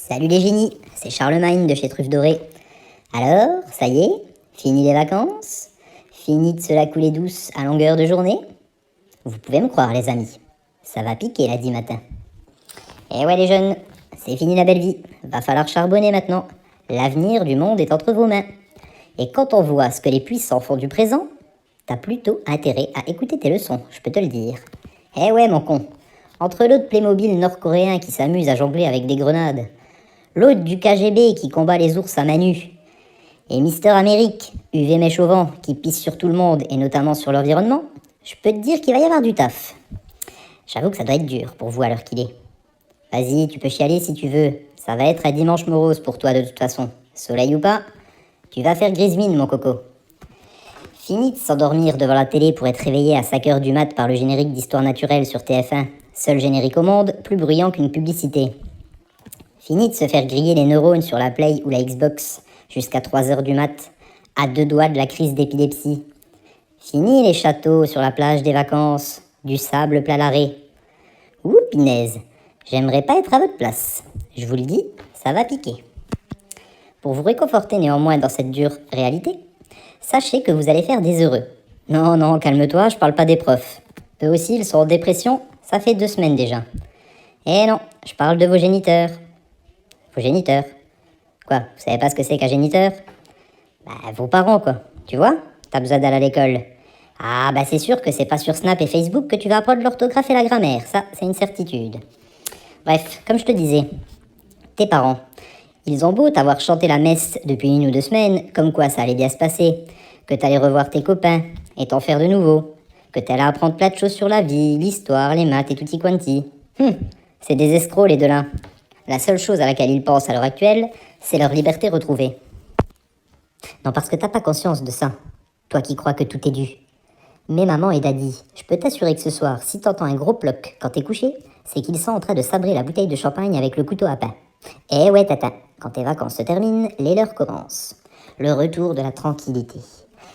Salut les génies, c'est Charlemagne de chez Truffe Dorée. Alors, ça y est, fini les vacances? Fini de se la couler douce à longueur de journée? Vous pouvez me croire les amis, ça va piquer lundi matin. Eh ouais les jeunes, c'est fini la belle vie, va falloir charbonner maintenant. L'avenir du monde est entre vos mains. Et quand on voit ce que les puissants font du présent, t'as plutôt intérêt à écouter tes leçons, je peux te le dire. Eh ouais mon con, entre l'autre Playmobil nord-coréen qui s'amuse à jongler avec des grenades, l'autre du KGB qui combat les ours à main nue, et Mister Amérique, UV mèche au vent, qui pisse sur tout le monde et notamment sur l'environnement, je peux te dire qu'il va y avoir du taf. J'avoue que ça doit être dur pour vous à l'heure qu'il est. Vas-y, tu peux chialer si tu veux, ça va être un dimanche morose pour toi de toute façon. Soleil ou pas, tu vas faire grise mine mon coco. Fini de s'endormir devant la télé pour être réveillé à 5h du mat par le générique d'Histoire naturelle sur TF1, seul générique au monde, plus bruyant qu'une publicité. Fini de se faire griller les neurones sur la Play ou la Xbox jusqu'à 3h du mat, à 2 doigts de la crise d'épilepsie. Fini les châteaux sur la plage des vacances, du sable plat l'arrêt. Ouh, pinaise, j'aimerais pas être à votre place. Je vous le dis, ça va piquer. Pour vous réconforter néanmoins dans cette dure réalité, sachez que vous allez faire des heureux. Non, calme-toi, je parle pas des profs. Eux aussi, ils sont en dépression, ça fait 2 semaines déjà. Eh non, je parle de vos géniteurs. Vos géniteurs? Quoi, vous savez pas ce que c'est qu'un géniteur? Bah, vos parents, quoi. Tu vois? T'as besoin d'aller à l'école. Ah, bah c'est sûr que c'est pas sur Snap et Facebook que tu vas apprendre l'orthographe et la grammaire. Ça, c'est une certitude. Bref, comme je te disais, tes parents, ils ont beau t'avoir chanté la messe depuis 1 ou 2 semaines, comme quoi ça allait bien se passer, que t'allais revoir tes copains et t'en faire de nouveau, que t'allais apprendre plein de choses sur la vie, l'histoire, les maths et tutti quanti. C'est des escrocs les deux-là. La seule chose à laquelle ils pensent à l'heure actuelle, c'est leur liberté retrouvée. Non, parce que t'as pas conscience de ça, toi qui crois que tout est dû. Mais maman et daddy, je peux t'assurer que ce soir, si t'entends un gros ploc quand t'es couché, c'est qu'ils sont en train de sabrer la bouteille de champagne avec le couteau à pain. Eh ouais tata, quand tes vacances se terminent, les leurs commencent. Le retour de la tranquillité.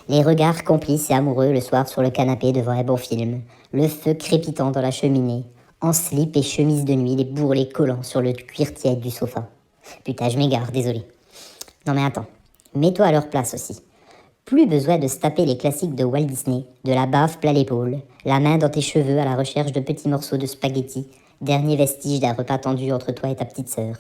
Les regards complices et amoureux le soir sur le canapé devant un bon film. Le feu crépitant dans la cheminée. En slip et chemise de nuit, les bourrelets collants sur le cuir tiède du sofa. Putain, je m'égare, désolé. Non mais attends, mets-toi à leur place aussi. Plus besoin de se taper les classiques de Walt Disney, de la baffe plat l'épaule, la main dans tes cheveux à la recherche de petits morceaux de spaghetti, dernier vestige d'un repas tendu entre toi et ta petite sœur.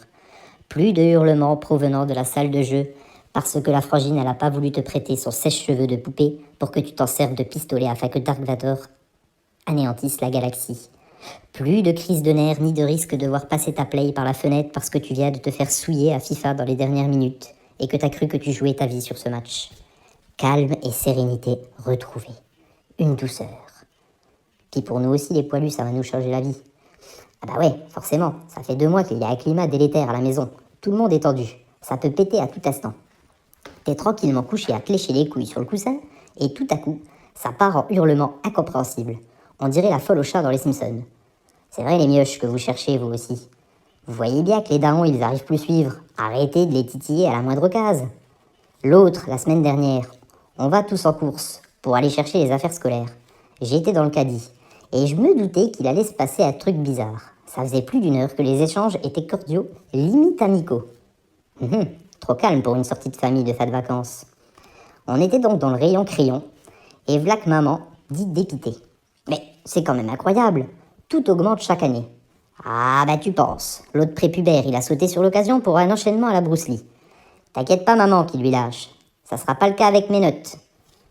Plus de hurlements provenant de la salle de jeu, parce que la frangine elle a pas voulu te prêter son sèche-cheveux de poupée pour que tu t'en serves de pistolet afin que Dark Vador anéantisse la galaxie. Plus de crise de nerfs ni de risque de voir passer ta play par la fenêtre parce que tu viens de te faire souiller à FIFA dans les dernières minutes et que t'as cru que tu jouais ta vie sur ce match. Calme et sérénité retrouvée. Une douceur. Puis pour nous aussi les poilus, ça va nous changer la vie. Ah bah ouais, forcément, ça fait 2 mois qu'il y a un climat délétère à la maison. Tout le monde est tendu. Ça peut péter à tout instant. T'es tranquillement couché à te lécher les couilles sur le coussin et tout à coup, ça part en hurlements incompréhensibles. On dirait la folle au chat dans les Simpsons. C'est vrai les mioches que vous cherchez vous aussi. Vous voyez bien que les darons ils arrivent plus suivre. Arrêtez de les titiller à la moindre case. L'autre, la semaine dernière, on va tous en course pour aller chercher les affaires scolaires. J'étais dans le caddie et je me doutais qu'il allait se passer un truc bizarre. Ça faisait plus d'1 heure que les échanges étaient cordiaux, limite amicaux. Trop calme pour une sortie de famille de fin de vacances. On était donc dans le rayon crayon et vlac maman dit dépitée. Mais c'est quand même incroyable. Tout augmente chaque année. Ah bah tu penses, l'autre prépubère il a sauté sur l'occasion pour un enchaînement à la Bruce Lee. T'inquiète pas maman qui lui lâche, ça sera pas le cas avec mes notes.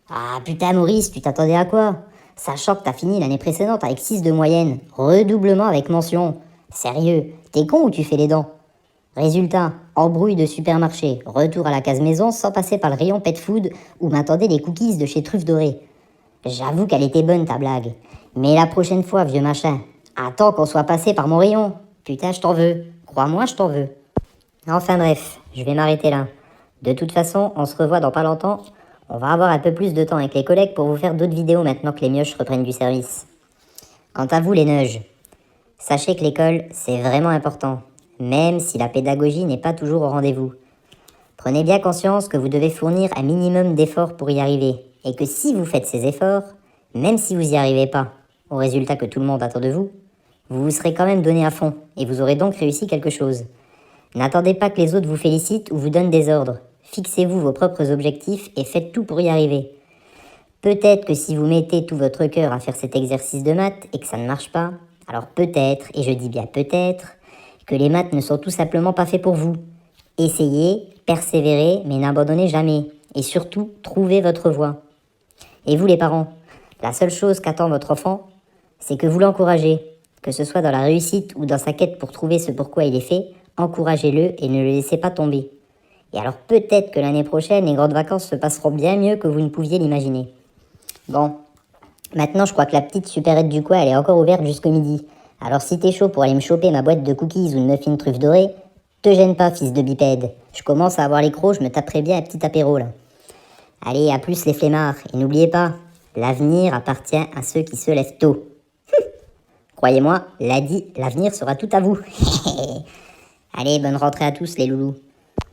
Ah putain Maurice, tu t'attendais à quoi? Sachant que t'as fini l'année précédente avec 6 de moyenne, redoublement avec mention. Sérieux, t'es con ou tu fais les dents? Résultat, embrouille de supermarché, retour à la case maison sans passer par le rayon pet food où m'attendaient les cookies de chez Truffe Dorée. J'avoue qu'elle était bonne ta blague. Mais la prochaine fois, vieux machin, attends qu'on soit passé par mon rayon. Putain, je t'en veux. Crois-moi, je t'en veux. Enfin bref, je vais m'arrêter là. De toute façon, on se revoit dans pas longtemps. On va avoir un peu plus de temps avec les collègues pour vous faire d'autres vidéos maintenant que les mioches reprennent du service. Quant à vous les neuges, sachez que l'école, c'est vraiment important, même si la pédagogie n'est pas toujours au rendez-vous. Prenez bien conscience que vous devez fournir un minimum d'efforts pour y arriver, et que si vous faites ces efforts, même si vous n'y arrivez pas, au résultat que tout le monde attend de vous, vous vous serez quand même donné à fond, et vous aurez donc réussi quelque chose. N'attendez pas que les autres vous félicitent ou vous donnent des ordres. Fixez-vous vos propres objectifs et faites tout pour y arriver. Peut-être que si vous mettez tout votre cœur à faire cet exercice de maths et que ça ne marche pas, alors peut-être, et je dis bien peut-être, que les maths ne sont tout simplement pas faits pour vous. Essayez, persévérez, mais n'abandonnez jamais. Et surtout, trouvez votre voie. Et vous les parents, la seule chose qu'attend votre enfant, c'est que vous l'encouragez. Que ce soit dans la réussite ou dans sa quête pour trouver ce pourquoi il est fait, encouragez-le et ne le laissez pas tomber. Et alors peut-être que l'année prochaine, les grandes vacances se passeront bien mieux que vous ne pouviez l'imaginer. Bon, maintenant je crois que la petite supérette du coin, elle est encore ouverte jusqu'au midi. Alors si t'es chaud pour aller me choper ma boîte de cookies ou de muffins truffes dorées, te gêne pas, fils de bipède. Je commence à avoir les crocs, je me taperai bien un petit apéro là. Allez, à plus les flemmards, et n'oubliez pas, l'avenir appartient à ceux qui se lèvent tôt. Croyez-moi, l'avenir sera tout à vous. Allez, bonne rentrée à tous les loulous.